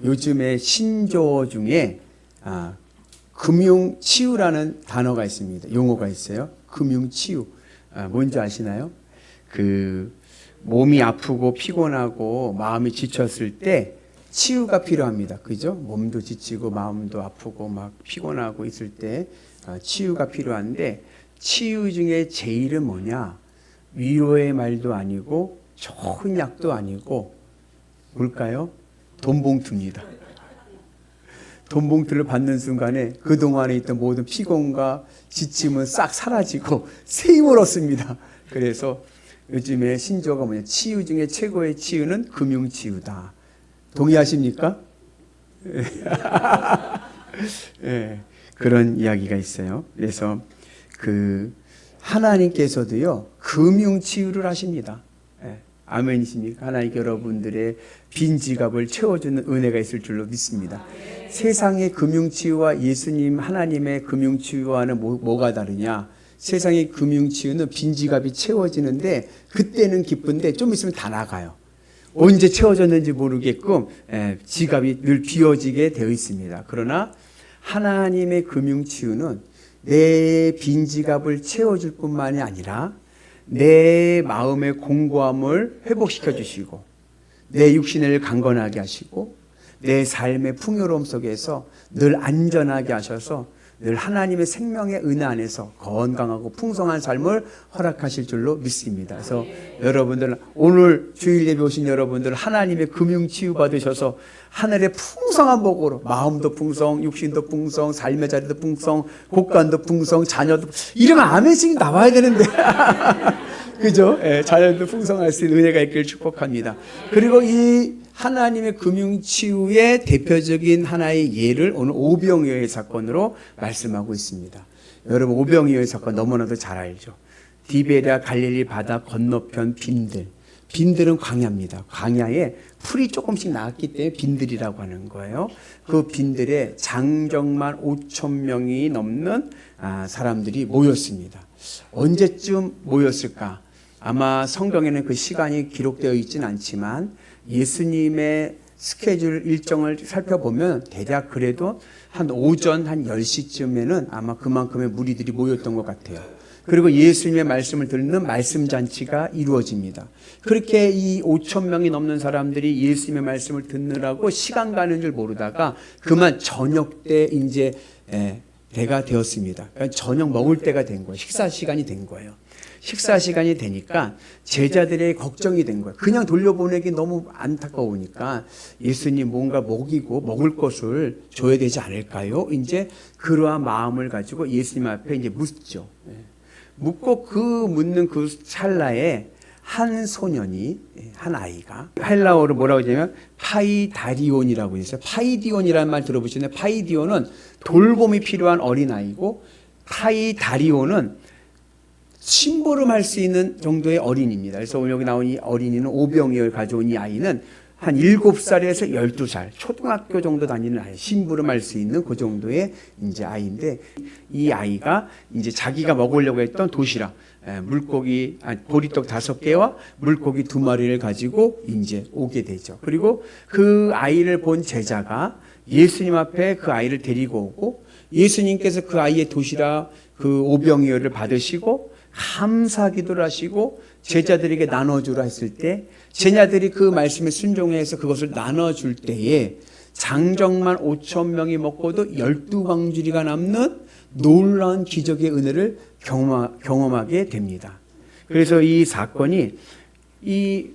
요즘에 신조어 중에 금융치유라는 단어가 있습니다. 용어가 있어요. 금융치유. 뭔지 아시나요? 몸이 아프고 피곤하고 마음이 지쳤을 때 치유가 필요합니다. 그죠? 몸도 지치고 마음도 아프고 막 피곤하고 있을 때 치유가 필요한데, 치유 중에 제일은 뭐냐? 위로의 말도 아니고 좋은 약도 아니고 뭘까요? 돈봉투입니다. 돈봉투를 받는 순간에 그동안에 있던 모든 피곤과 지침은 싹 사라지고 새 힘을 얻습니다. 그래서 요즘에 신조어가 뭐냐? 치유 중에 최고의 치유는 금융치유다. 동의하십니까? 네, 그런 이야기가 있어요. 그래서 하나님께서도요, 금융치유를 하십니다. 아멘이십니까? 하나님 여러분들의 빈 지갑을 채워주는 은혜가 있을 줄로 믿습니다. 세상의 금융치유와 예수님 하나님의 금융치유와는 뭐가 다르냐? 세상의 금융치유는 빈 지갑이 채워지는데 그때는 기쁜데 좀 있으면 다 나가요. 언제 채워졌는지 모르게끔 지갑이 늘 비워지게 되어 있습니다. 그러나 하나님의 금융치유는 내 빈 지갑을 채워줄 뿐만이 아니라 내 마음의 공고함을 회복시켜 주시고, 내 육신을 강건하게 하시고, 내 삶의 풍요로움 속에서 늘 안전하게 하셔서 늘 하나님의 생명의 은혜 안에서 건강하고 풍성한 삶을 허락하실 줄로 믿습니다. 그래서 여러분들, 오늘 주일 예배 오신 여러분들, 하나님의 금융치유 받으셔서 하늘의 풍성한 복으로 마음도 풍성, 육신도 풍성, 삶의 자리도 풍성, 곳간도 풍성, 자녀도, 이러면 아멘씩 나와야 되는데 그죠? 자녀도 풍성할 수 있는 은혜가 있기를 축복합니다. 그리고 이 하나님의 금융치유의 대표적인 하나의 예를 오늘 오병이어의 사건으로 말씀하고 있습니다. 여러분, 오병이어의 사건 너무나도 잘 알죠. 디베랴 갈릴리 바다 건너편 빈들. 빈들은 광야입니다. 광야에 풀이 조금씩 나왔기 때문에 빈들이라고 하는 거예요. 그 빈들에 장정만 5,000명이 넘는 사람들이 모였습니다. 언제쯤 모였을까? 아마 성경에는 그 시간이 기록되어 있지는 않지만 예수님의 스케줄 일정을 살펴보면 대략 그래도 한 오전 한 10시쯤에는 아마 그만큼의 무리들이 모였던 것 같아요. 그리고 예수님의 말씀을 듣는 말씀잔치가 이루어집니다. 그렇게 이 5,000명이 넘는 사람들이 예수님의 말씀을 듣느라고 시간 가는 줄 모르다가 그만 저녁 때 이제 때가 되었습니다. 그러니까 저녁 먹을 때가 된 거예요. 식사 시간이 된 거예요. 식사 시간이 되니까 제자들의 걱정이 된 거예요. 그냥 돌려보내기 너무 안타까우니까 예수님 뭔가 먹이고 먹을 것을 줘야 되지 않을까요? 이제 그러한 마음을 가지고 예수님 앞에 이제 묻죠. 묻고 묻는 그 찰나에 한 소년이, 한 아이가, 헬라어로 뭐라고 하냐면 파이다리온이라고 있어요. 파이디온이라는 말 들어보시나요? 파이디온은 돌봄이 필요한 어린아이고, 파이다리온은 심부름할 수 있는 정도의 어린이입니다. 그래서 오늘 여기 나온 이 어린이는 오병이어를 가져온 이 아이는 한 7살에서 12살, 초등학교 정도 다니는 아이, 심부름할 수 있는 그 정도의 이제 아이인데, 이 아이가 이제 자기가 먹으려고 했던 도시락, 물고기, 보리떡 5개와 물고기 2마리를 가지고 이제 오게 되죠. 그리고 그 아이를 본 제자가 예수님 앞에 그 아이를 데리고 오고, 예수님께서 그 아이의 도시락, 그 오병이어를 받으시고 감사 기도를 하시고 제자들에게 나눠주라 했을 때, 제자들이 그 말씀에 순종해서 그것을 나눠줄 때에 장정만 5,000명이 먹고도 12광주리가 남는 놀라운 기적의 은혜를 경험하게 됩니다. 그래서 이 사건이 이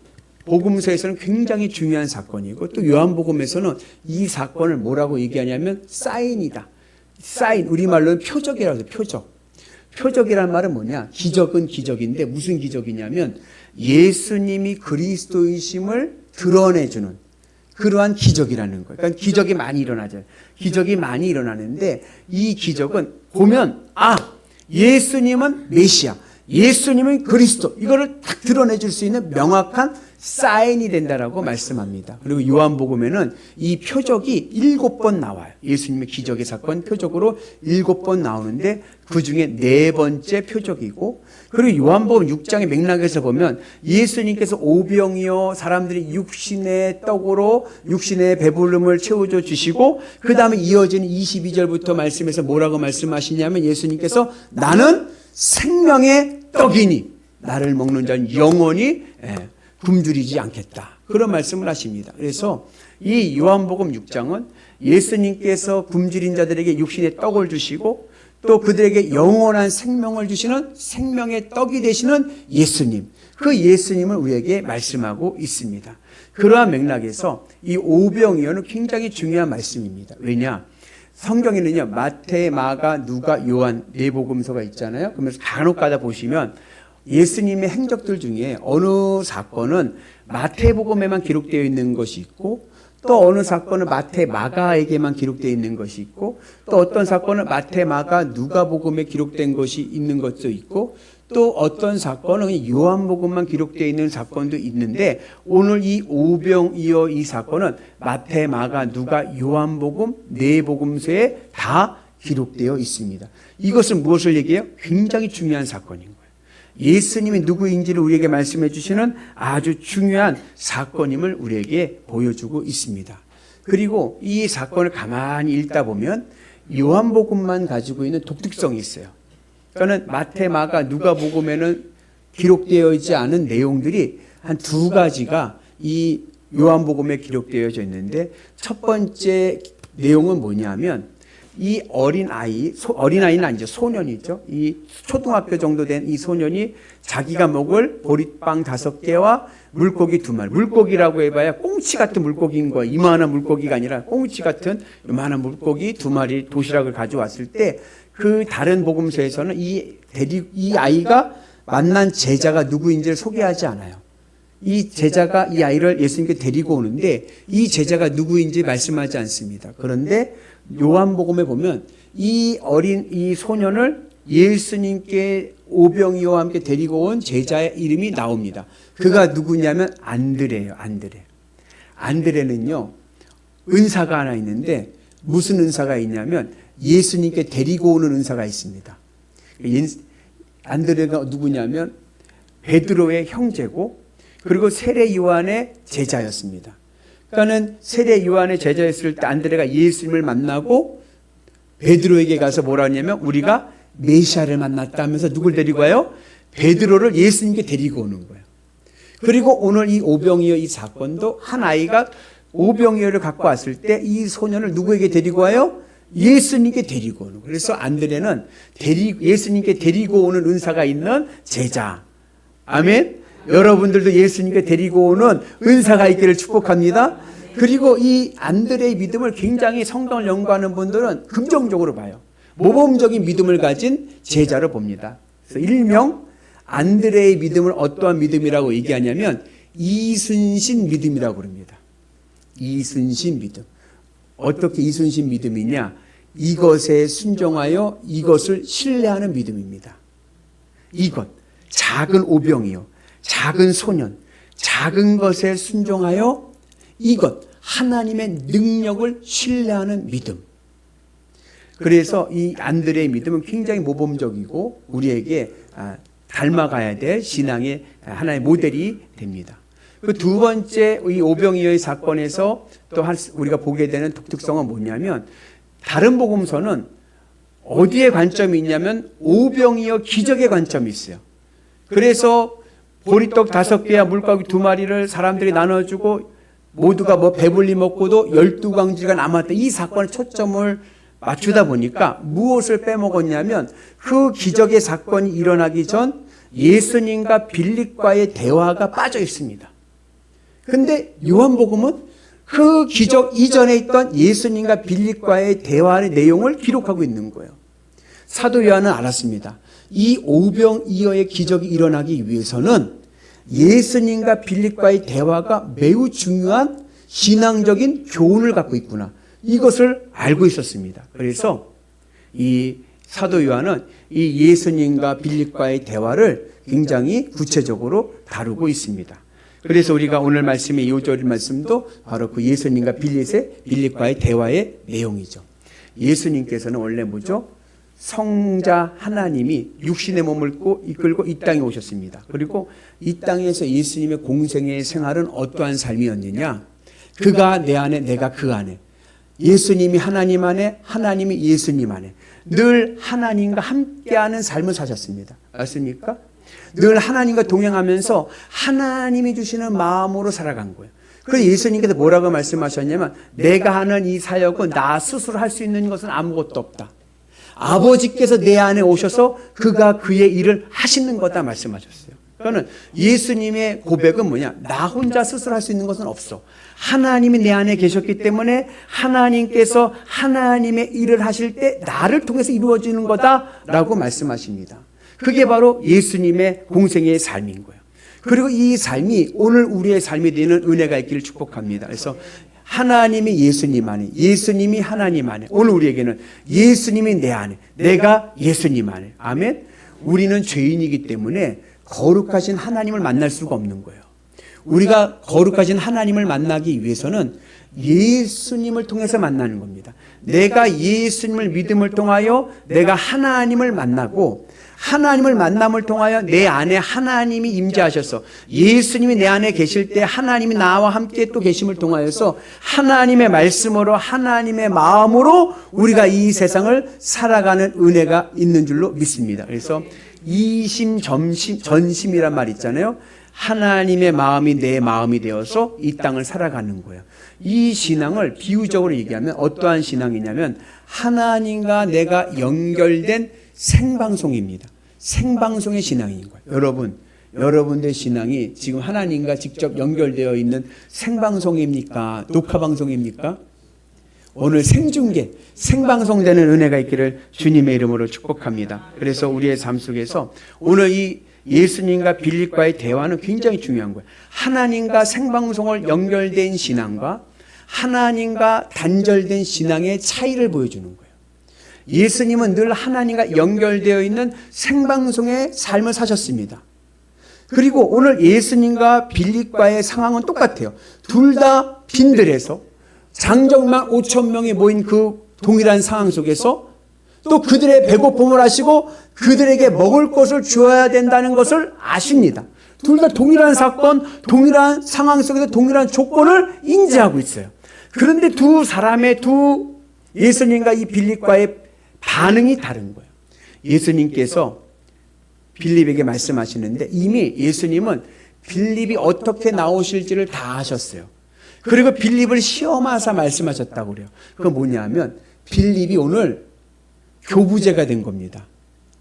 복음서에서는 굉장히 중요한 사건이고, 또 요한복음에서는 이 사건을 뭐라고 얘기하냐면 사인이다. 사인, 우리말로는 표적이라고 해요. 표적. 표적이라는 말은 뭐냐? 기적은 기적인데 무슨 기적이냐면 예수님이 그리스도이심을 드러내주는 그러한 기적이라는 거예요. 그러니까 기적이 많이 일어나죠. 기적이 많이 일어나는데 이 기적은 보면 예수님은 메시아, 예수님은 그리스도, 이거를 딱 드러내줄 수 있는 명확한 사인이 된다라고 말씀합니다. 그리고 요한복음에는 이 표적이 7번 나와요. 예수님의 기적의 사건 표적으로 7번 나오는데 그 중에 4번째 표적이고, 그리고 요한복음 6장의 맥락에서 보면 예수님께서 오병이어 사람들이 육신의 떡으로 육신의 배부름을 채워줘 주시고, 그 다음에 이어지는 22절부터 말씀에서 뭐라고 말씀하시냐면 예수님께서 나는 생명의 떡이니 나를 먹는 자는 영원히 굶주리지 않겠다, 그런 말씀을 하십니다. 그래서 이 요한복음 6장은 예수님께서 굶주린 자들에게 육신의 떡을 주시고 또 그들에게 영원한 생명을 주시는 생명의 떡이 되시는 예수님, 그 예수님을 우리에게 말씀하고 있습니다. 그러한 맥락에서 이 오병이어는 굉장히 중요한 말씀입니다. 왜냐? 성경에는요, 마태, 마가, 누가, 요한 4복음서가 있잖아요. 그러면서 간혹가다 보시면 예수님의 행적들 중에 어느 사건은 마태복음에만 기록되어 있는 것이 있고, 또 어느 사건은 마태, 마가에게만 기록되어 있는 것이 있고, 또 어떤 사건은 마태, 마가, 누가복음에 기록된 것이 있는 것도 있고, 또 어떤 사건은 요한복음만 기록되어 있는 사건도 있는데, 오늘 이 오병이어 이 사건은 마태, 마가, 누가, 요한복음 4복음서에 다 기록되어 있습니다. 이것은 무엇을 얘기해요? 굉장히 중요한 사건인 거예요. 예수님이 누구인지를 우리에게 말씀해 주시는 아주 중요한 사건임을 우리에게 보여주고 있습니다. 그리고 이 사건을 가만히 읽다 보면 요한복음만 가지고 있는 독특성이 있어요. 그러니까 마태, 마가, 누가복음에는 기록되어 있지 않은 내용들이 한 2가지가 이 요한복음에 기록되어져 있는데, 첫 번째 내용은 뭐냐면 이 어린아이는 아니죠. 소년이죠. 이 초등학교 정도 된 이 소년이 자기가 먹을 보리빵 5개와 물고기 2마리. 물고기라고 해봐야 꽁치 같은 물고기인 거예요. 이만한 물고기가 아니라 꽁치 같은 이만한 물고기 2마리 도시락을 가져왔을 때, 그 다른 복음서에서는 이 아이가 만난 제자가 누구인지를 소개하지 않아요. 이 제자가 이 아이를 예수님께 데리고 오는데 이 제자가 누구인지 말씀하지 않습니다. 그런데 요한복음에 보면 이 소년을 예수님께 오병이어와 함께 데리고 온 제자의 이름이 나옵니다. 그가 누구냐면 안드레예요. 안드레는요, 은사가 하나 있는데 무슨 은사가 있냐면 예수님께 데리고 오는 은사가 있습니다. 안드레가 누구냐면 베드로의 형제고, 그리고 세례 요한의 제자였습니다. 그러니까는 세례 요한의 제자였을 때 안드레가 예수님을 만나고 베드로에게 가서 뭐라 하냐면 우리가 메시아를 만났다 하면서 누굴 데리고 와요? 베드로를 예수님께 데리고 오는 거예요. 그리고 오늘 이 오병이어 이 사건도 한 아이가 오병이어를 갖고 왔을 때 이 소년을 누구에게 데리고 와요? 예수님께 데리고 오는 거예요. 그래서 안드레는 예수님께 데리고 오는 은사가 있는 제자. 아멘. 여러분들도 예수님께 데리고 오는 은사가 있기를 축복합니다. 그리고 이 안드레의 믿음을 굉장히 성경을 연구하는 분들은 긍정적으로 봐요. 모범적인 믿음을 가진 제자로 봅니다. 그래서 일명 안드레의 믿음을 어떠한 믿음이라고 얘기하냐면 이순신 믿음이라고 그럽니다. 이순신 믿음. 어떻게 이순신 믿음이냐? 이것에 순종하여 이것을 신뢰하는 믿음입니다. 이것, 작은 오병이요, 작은 소년, 작은 것에 순종하여 이것, 하나님의 능력을 신뢰하는 믿음. 그래서 이 안드레의 믿음은 굉장히 모범적이고 우리에게 닮아가야 될 신앙의 하나의 모델이 됩니다. 그 2번째 이 오병이어의 사건에서 또 우리가 보게 되는 독특성은 뭐냐면, 다른 복음서는 어디에 관점이 있냐면 오병이어 기적의 관점이 있어요. 그래서 보리떡 5개와 물고기 2마리를 사람들이 나눠주고 모두가 배불리 먹고도 12광지가 남았다. 이 사건에 초점을 맞추다 보니까 무엇을 빼먹었냐면 그 기적의 사건이 일어나기 전 예수님과 빌립과의 대화가 빠져 있습니다. 근데 요한복음은 그 기적 이전에 있던 예수님과 빌립과의 대화의 내용을 기록하고 있는 거예요. 사도 요한은 알았습니다. 이 오병이어의 기적이 일어나기 위해서는 예수님과 빌립과의 대화가 매우 중요한 신앙적인 교훈을 갖고 있구나, 이것을 알고 있었습니다. 그래서 이 사도 요한은 이 예수님과 빌립과의 대화를 굉장히 구체적으로 다루고 있습니다. 그래서 우리가 오늘 말씀의 2절 말씀도 바로 그 예수님과 빌립과의 대화의 내용이죠. 예수님께서는 원래 뭐죠? 성자 하나님이 육신의 몸을 이끌고 이 땅에 오셨습니다. 그리고 이 땅에서 예수님의 공생의 생활은 어떠한 삶이었느냐? 그가 내 안에, 내가 그 안에. 예수님이 하나님 안에, 하나님이 예수님 안에. 늘 하나님과 함께하는 삶을 사셨습니다. 맞습니까? 늘 하나님과 동행하면서 하나님이 주시는 마음으로 살아간 거예요. 그래서 예수님께서 뭐라고 말씀하셨냐면, 내가 하는 이 사역은 나 스스로 할 수 있는 것은 아무것도 없다. 아버지께서 내 안에 오셔서 그가 그의 일을 하시는 거다 말씀하셨어요. 그러니까 예수님의 고백은 뭐냐? 나 혼자 스스로 할 수 있는 것은 없어. 하나님이 내 안에 계셨기 때문에 하나님께서 하나님의 일을 하실 때 나를 통해서 이루어지는 거다라고 말씀하십니다. 그게 바로 예수님의 공생의 삶인 거예요. 그리고 이 삶이 오늘 우리의 삶이 되는 은혜가 있기를 축복합니다. 그래서 하나님이 예수님 안에, 예수님이 하나님 안에, 오늘 우리에게는 예수님이 내 안에, 내가 예수님 안에. 아멘. 우리는 죄인이기 때문에 거룩하신 하나님을 만날 수가 없는 거예요. 우리가 거룩하신 하나님을 만나기 위해서는 예수님을 통해서 만나는 겁니다. 내가 예수님을 믿음을 통하여 내가 하나님을 만나고, 하나님을 만남을 통하여 내 안에 하나님이 임재하셔서 예수님이 내 안에 계실 때 하나님이 나와 함께 또 계심을 통하여서 하나님의 말씀으로, 하나님의 마음으로 우리가 이 세상을 살아가는 은혜가 있는 줄로 믿습니다. 그래서 이심전심이란 말 있잖아요. 하나님의 마음이 내 마음이 되어서 이 땅을 살아가는 거예요. 이 신앙을 비유적으로 얘기하면 어떠한 신앙이냐면 하나님과 내가 연결된 생방송입니다. 생방송의 신앙인 거예요. 여러분의 신앙이 지금 하나님과 직접 연결되어 있는 생방송입니까? 녹화방송입니까? 오늘 생중계, 생방송되는 은혜가 있기를 주님의 이름으로 축복합니다. 그래서 우리의 삶 속에서 오늘 이 예수님과 빌립과의 대화는 굉장히 중요한 거예요. 하나님과 생방송을 연결된 신앙과 하나님과 단절된 신앙의 차이를 보여주는 거예요. 예수님은 늘 하나님과 연결되어 있는 생방송의 삶을 사셨습니다. 그리고 오늘 예수님과 빌립과의 상황은 똑같아요. 둘 다 빈들에서 장정만 5천 명이 모인 그 동일한 상황 속에서 또 그들의 배고픔을 아시고 그들에게 먹을 것을 주어야 된다는 것을 아십니다. 둘 다 동일한 사건, 동일한 상황 속에서 동일한 조건을 인지하고 있어요. 그런데 두 예수님과 이 빌립과의 반응이 다른 거예요. 예수님께서 빌립에게 말씀하시는데 이미 예수님은 빌립이 어떻게 나오실지를 다 아셨어요. 그리고 빌립을 시험하사 말씀하셨다고 그래요. 그건 뭐냐면 빌립이 오늘 교부제가 된 겁니다.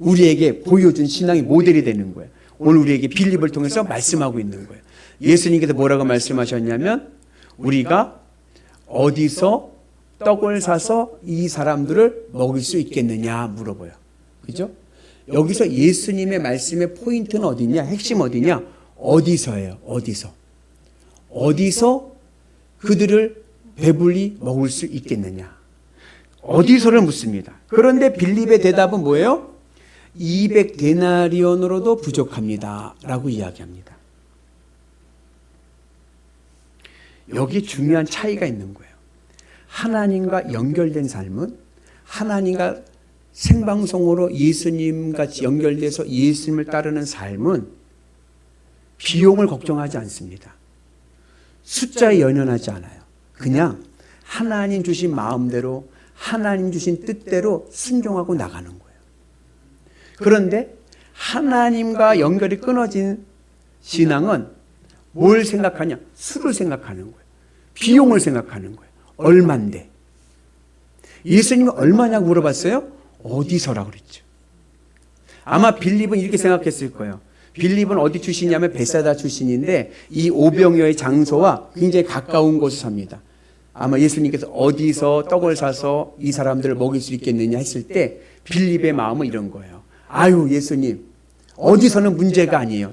우리에게 보여준 신앙의 모델이 되는 거예요. 오늘 우리에게 빌립을 통해서 말씀하고 있는 거예요. 예수님께서 뭐라고 말씀하셨냐면 우리가 어디서 떡을 사서 이 사람들을 먹일 수 있겠느냐 물어봐요. 그죠? 여기서 예수님의 말씀의 포인트는 어디냐? 핵심 어디냐? 어디서예요. 어디서 그들을 배불리 먹을 수 있겠느냐? 어디서를 묻습니다. 그런데 빌립의 대답은 뭐예요? 200데나리온으로도 부족합니다. 라고 이야기합니다. 여기 중요한 차이가 있는 거예요. 하나님과 연결된 삶은 하나님과 생방송으로 예수님같이 연결돼서 예수님을 따르는 삶은 비용을 걱정하지 않습니다. 숫자에 연연하지 않아요. 그냥 하나님 주신 마음대로 하나님 주신 뜻대로 순종하고 나가는 거예요. 그런데 하나님과 연결이 끊어진 신앙은 뭘 생각하냐? 수를 생각하는 거예요. 비용을 생각하는 거예요. 얼만데? 예수님이 얼마냐고 물어봤어요? 어디서라고 그랬죠. 아마 빌립은 이렇게 생각했을 거예요. 빌립은 어디 출신이냐면 베사다 출신인데 이 오병이어의 장소와 굉장히 가까운 곳에 삽니다. 아마 예수님께서 어디서 떡을 사서 이 사람들을 먹일 수 있겠느냐 했을 때 빌립의 마음은 이런 거예요. 아유 예수님 어디서는 문제가 아니에요.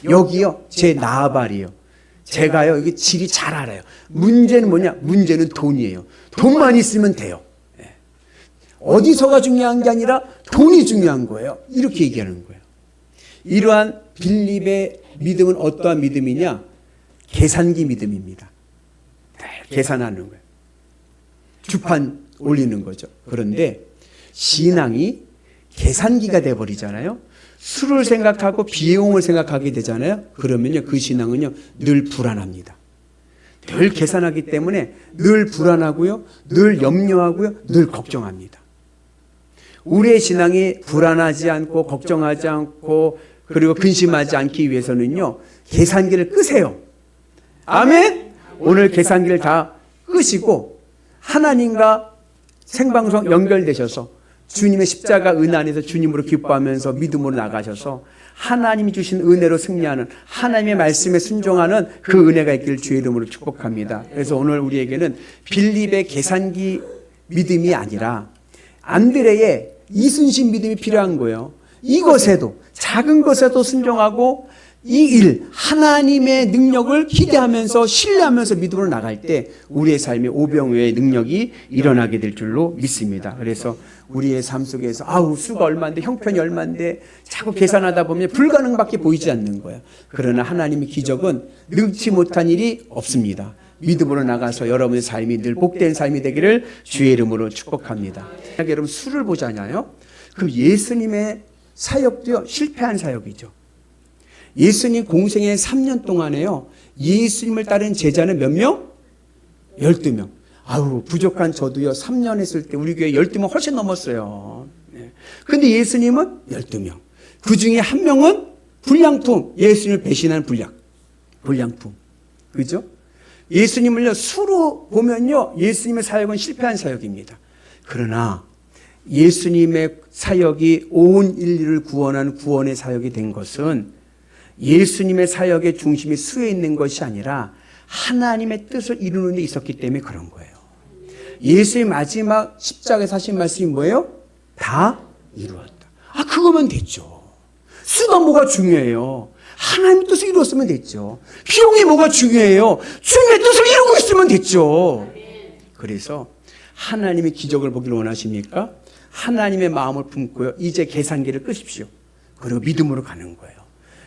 여기요 제 나발이요. 제가요 여기 지리 잘 알아요. 문제는 뭐냐? 문제는 돈이에요. 돈만 있으면 돼요. 어디서가 중요한 게 아니라 돈이 중요한 거예요. 이렇게 얘기하는 거예요. 이러한 빌립의 믿음은 어떠한 믿음이냐? 계산기 믿음입니다. 계산하는 거예요. 주판 올리는 거죠. 그런데 신앙이 계산기가 돼버리잖아요. 수를 생각하고 비용을 생각하게 되잖아요. 그러면요, 그 신앙은요, 늘 불안합니다. 늘 계산하기 때문에 늘 불안하고요, 늘 염려하고요, 늘 걱정합니다. 우리의 신앙이 불안하지 않고 걱정하지 않고 그리고 근심하지 않기 위해서는요, 계산기를 끄세요. 아멘? 오늘 계산기를 다 끄시고 하나님과 생방송 연결되셔서 주님의 십자가 은혜 안에서 주님으로 기뻐하면서 믿음으로 나가셔서 하나님이 주신 은혜로 승리하는 하나님의 말씀에 순종하는 그 은혜가 있기를 주의 이름으로 축복합니다. 그래서 오늘 우리에게는 빌립의 계산기 믿음이 아니라 안드레의 이순신 믿음이 필요한 거예요. 이것에도 작은 것에도 순종하고 이 일 하나님의 능력을 기대하면서 신뢰하면서 믿음으로 나갈 때 우리의 삶에 오병이어의 능력이 일어나게 될 줄로 믿습니다. 그래서 우리의 삶 속에서 수가 얼마인데 형편이 얼마인데 자꾸 계산하다 보면 불가능밖에 보이지 않는 거예요. 그러나 하나님의 기적은 능치 못한 일이 없습니다. 믿음으로 나가서 여러분의 삶이 늘 복된 삶이 되기를 주의 이름으로 축복합니다. 여러분 수를 보잖아요. 그럼 예수님의 사역도요, 실패한 사역이죠. 예수님 공생의 3년 동안에요, 예수님을 따른 제자는 몇 명? 12명. 부족한 저도요, 3년 했을 때 우리 교회 12명 훨씬 넘었어요. 근데 예수님은 12명. 그 중에 한 명은 불량품, 예수님을 배신한 불량품. 그죠? 예수님을요, 수로 보면요, 예수님의 사역은 실패한 사역입니다. 그러나 예수님의 사역이 온 인류를 구원하는 구원의 사역이 된 것은 예수님의 사역의 중심이 수에 있는 것이 아니라 하나님의 뜻을 이루는 데 있었기 때문에 그런 거예요. 예수의 마지막 십자가에서 하신 말씀이 뭐예요? 다 이루었다. 그거면 됐죠. 수가 뭐가 중요해요? 하나님의 뜻을 이루었으면 됐죠. 비용이 뭐가 중요해요? 주님의 뜻을 이루고 있으면 됐죠. 그래서 하나님의 기적을 보기를 원하십니까? 하나님의 마음을 품고요, 이제 계산기를 끄십시오. 그리고 믿음으로 가는 거예요.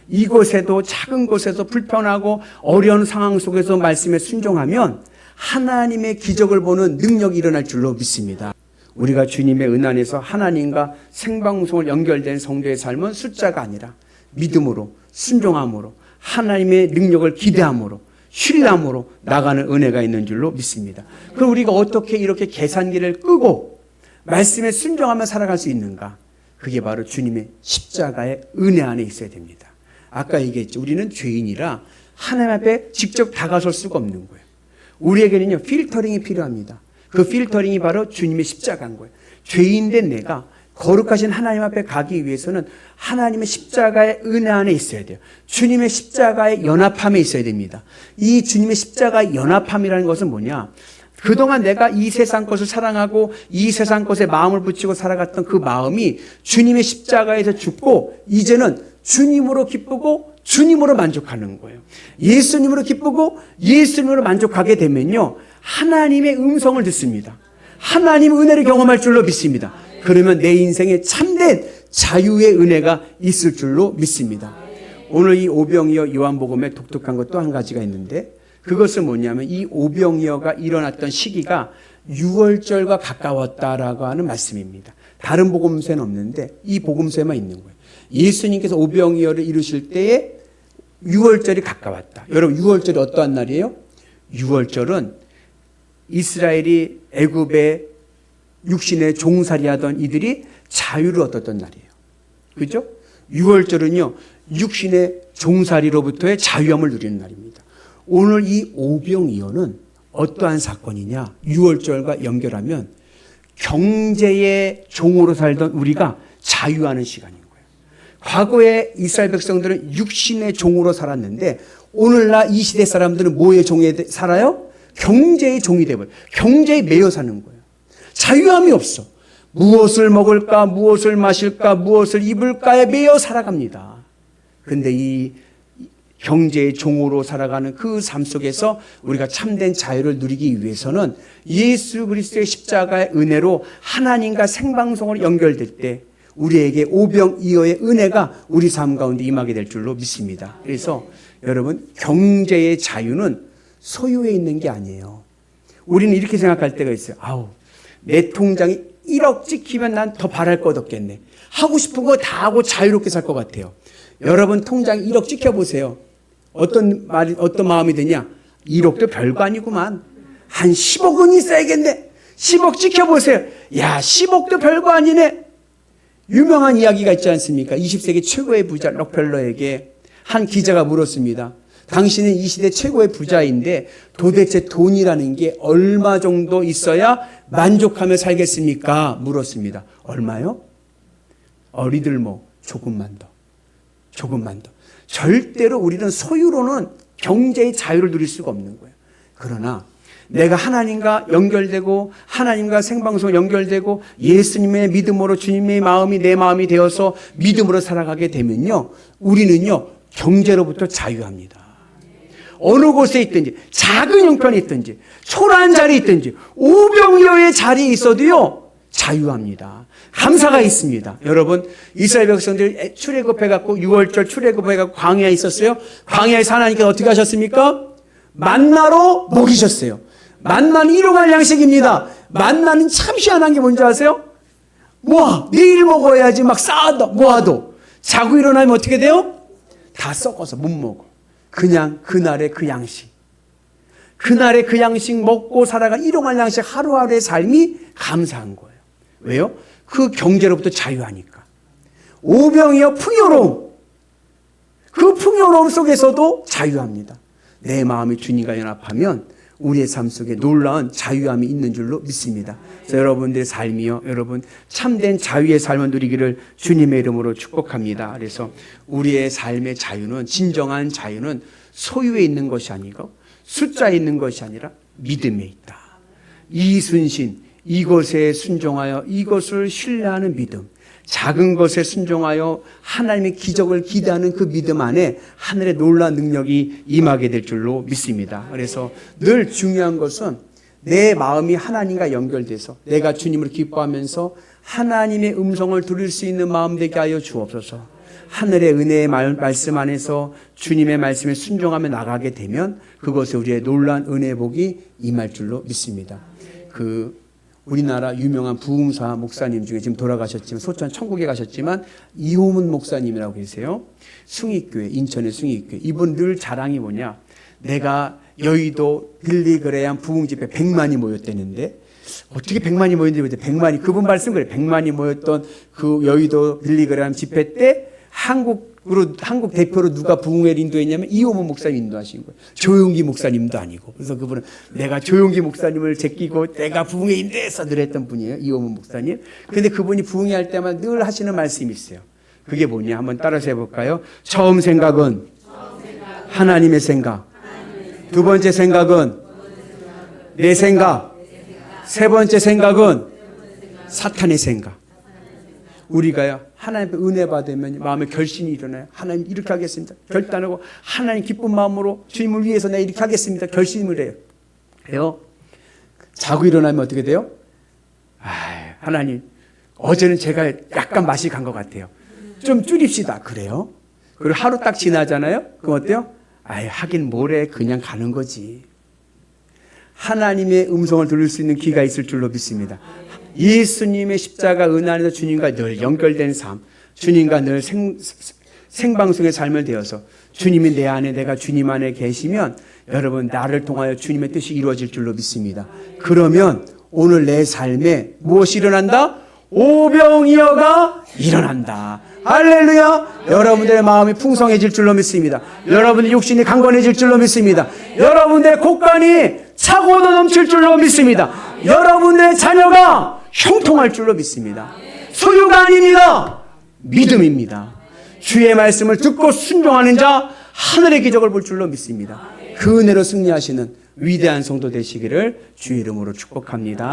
이곳에도 작은 곳에서 불편하고 어려운 상황 속에서 말씀에 순종하면 하나님의 기적을 보는 능력이 일어날 줄로 믿습니다. 우리가 주님의 은혜 안에서 하나님과 생방송을 연결된 성도의 삶은 숫자가 아니라 믿음으로, 순종함으로, 하나님의 능력을 기대함으로, 신뢰함으로 나가는 은혜가 있는 줄로 믿습니다. 그럼 우리가 어떻게 이렇게 계산기를 끄고 말씀에 순종하며 살아갈 수 있는가? 그게 바로 주님의 십자가의 은혜 안에 있어야 됩니다. 아까 얘기했죠. 우리는 죄인이라 하나님 앞에 직접 다가설 수가 없는 거예요. 우리에게는요, 필터링이 필요합니다. 그 필터링이 바로 주님의 십자가인 거예요. 죄인된 내가 거룩하신 하나님 앞에 가기 위해서는 하나님의 십자가의 은혜 안에 있어야 돼요. 주님의 십자가의 연합함에 있어야 됩니다. 이 주님의 십자가의 연합함이라는 것은 뭐냐? 그동안 내가 이 세상 것을 사랑하고 이 세상 것에 마음을 붙이고 살아갔던 그 마음이 주님의 십자가에서 죽고 이제는 주님으로 기쁘고 주님으로 만족하는 거예요. 예수님으로 기쁘고 예수님으로 만족하게 되면요, 하나님의 음성을 듣습니다. 하나님의 은혜를 경험할 줄로 믿습니다. 그러면 내 인생에 참된 자유의 은혜가 있을 줄로 믿습니다. 오늘 이 오병이어 요한복음에 독특한 것 또 한 가지가 있는데, 그것은 뭐냐면 이 오병이어가 일어났던 시기가 유월절과 가까웠다라고 하는 말씀입니다. 다른 복음서에는 없는데 이 복음서에만 있는 거예요. 예수님께서 오병이어를 이루실 때에 유월절이 가까웠다. 여러분, 유월절이 어떠한 날이에요? 유월절은 이스라엘이 애굽의 육신의 종살이하던 이들이 자유를 얻었던 날이에요. 그죠? 유월절은요, 육신의 종살이로부터의 자유함을 누리는 날입니다. 오늘 이 오병이어는 어떠한 사건이냐? 유월절과 연결하면 경제의 종으로 살던 우리가 자유하는 시간인 거예요. 과거에 이스라엘 백성들은 육신의 종으로 살았는데 오늘날 이 시대 사람들은 뭐의 종에 살아요? 경제의 종이 되어버려요. 경제에 매여 사는 거예요. 자유함이 없어. 무엇을 먹을까, 무엇을 마실까, 무엇을 입을까에 매여 살아갑니다. 그런데 이 경제의 종으로 살아가는 그 삶 속에서 우리가 참된 자유를 누리기 위해서는 예수 그리스도의 십자가의 은혜로 하나님과 생방송으로 연결될 때 우리에게 오병이어의 은혜가 우리 삶 가운데 임하게 될 줄로 믿습니다. 그래서 여러분, 경제의 자유는 소유에 있는 게 아니에요. 우리는 이렇게 생각할 때가 있어요. 아우, 내 통장이 1억 찍히면 난 더 바랄 것 없겠네. 하고 싶은 거 다 하고 자유롭게 살 것 같아요. 여러분 통장 1억 찍혀보세요. 어떤 마음이 드냐? 1억도 별거 아니구만. 한 10억은 있어야겠네. 10억 찍혀보세요. 야, 10억도 별거 아니네. 유명한 이야기가 있지 않습니까? 20세기 최고의 부자 록펠러에게 한 기자가 물었습니다. 당신은 이 시대 최고의 부자인데 도대체 돈이라는 게 얼마 정도 있어야 만족하며 살겠습니까? 물었습니다. 얼마요? 어리들 뭐 조금만 더. 절대로 우리는 소유로는 경제의 자유를 누릴 수가 없는 거예요. 그러나 내가 하나님과 연결되고 하나님과 생방송 연결되고 예수님의 믿음으로 주님의 마음이 내 마음이 되어서 믿음으로 살아가게 되면요, 우리는요 경제로부터 자유합니다. 어느 곳에 있든지, 작은 형편에 있든지, 초라한 자리에 있든지, 오병이어의 자리에 있어도요 자유합니다. 감사가 있습니다. 여러분, 이스라엘 백성들 출애굽해갖고 6월절 출애굽해갖고 광야에 있었어요. 광야에서 하나님께서 어떻게 하셨습니까? 만나로 먹이셨어요. 만나는 일용할 양식입니다. 만나는 참 희한한 게 뭔지 아세요? 내일 먹어야지 막 쌓아도 모아도 자고 일어나면 어떻게 돼요? 다 썩어서 못 먹어. 그냥 그날의 그 양식. 그날의 그 양식 먹고 살아간 일용할 양식 하루하루의 삶이 감사한 거예요. 왜요? 그 경제로부터 자유하니까. 오병이어 풍요로움. 그 풍요로움 속에서도 자유합니다. 내 마음이 주님과 연합하면 우리의 삶 속에 놀라운 자유함이 있는 줄로 믿습니다. 그래서 여러분들의 삶이요, 여러분 참된 자유의 삶을 누리기를 주님의 이름으로 축복합니다. 그래서 우리의 삶의 자유는, 진정한 자유는 소유에 있는 것이 아니고 숫자에 있는 것이 아니라 믿음에 있다. 이순신, 이것에 순종하여 이것을 신뢰하는 믿음, 작은 것에 순종하여 하나님의 기적을 기대하는 그 믿음 안에 하늘의 놀라운 능력이 임하게 될 줄로 믿습니다. 그래서 늘 중요한 것은 내 마음이 하나님과 연결돼서 내가 주님을 기뻐하면서 하나님의 음성을 들을 수 있는 마음 되게 하여 주옵소서. 하늘의 은혜의 말씀 안에서 주님의 말씀에 순종하며 나가게 되면 그것에 우리의 놀라운 은혜의 복이 임할 줄로 믿습니다. 우리나라 유명한 부흥사 목사님 중에 지금 돌아가셨지만, 소천 천국에 가셨지만, 이호문 목사님이라고 계세요. 숭익교회, 인천의 숭익교회. 이분 늘 자랑이 뭐냐? 내가 여의도 빌리그레암 부흥집회 100만이 모였다는데, 어떻게 100만이 모였는지, 100만이, 그분 말씀 그래. 100만이 모였던 그 여의도 빌리그레암 집회 때 한국 대표로 누가 부흥회를 인도했냐면 이호문 목사님 인도하신 거예요. 조용기 목사님도 아니고. 그래서 그분은 내가 조용기 목사님을 제끼고 내가 부흥회 인도해서 늘 했던 분이에요. 이호문 목사님. 근데 그분이 부흥회 할 때마다 늘 하시는 말씀이 있어요. 그게 뭐냐? 한번 따라서 해볼까요? 처음 생각은 하나님의 생각. 두 번째 생각은 내 생각. 세 번째 생각은 사탄의 생각. 우리가요, 하나님의 은혜 받으면 마음에 결심이 일어나요. 하나님 이렇게 하겠습니다. 결단하고 하나님 기쁜 마음으로 주님을 위해서 내가 이렇게 하겠습니다. 결심을 해요. 자고 일어나면 어떻게 돼요? 하나님, 어제는 제가 약간 맛이 간 것 같아요. 좀 줄입시다. 그래요? 그리고 하루 딱 지나잖아요. 그럼 어때요? 하긴 뭐래, 그냥 가는 거지. 하나님의 음성을 들을 수 있는 귀가 있을 줄로 믿습니다. 예수님의 십자가 은 안에서 주님과 늘 연결된 삶, 주님과 늘 생방송의 삶을 되어서 주님이 내 안에, 내가 주님 안에 계시면 여러분 나를 통하여 주님의 뜻이 이루어질 줄로 믿습니다. 그러면 오늘 내 삶에 무엇이 일어난다? 오병이어가 일어난다. 할렐루야. 여러분들의 마음이 풍성해질 줄로 믿습니다. 여러분의 육신이 강건해질 줄로 믿습니다. 여러분들의 곳간이 차고도 넘칠 줄로 믿습니다. 여러분의 자녀가 형통할 줄로 믿습니다. 소유가 아닙니다. 믿음입니다. 주의 말씀을 듣고 순종하는 자 하늘의 기적을 볼 줄로 믿습니다. 그 은혜로 승리하시는 위대한 성도 되시기를 주의 이름으로 축복합니다.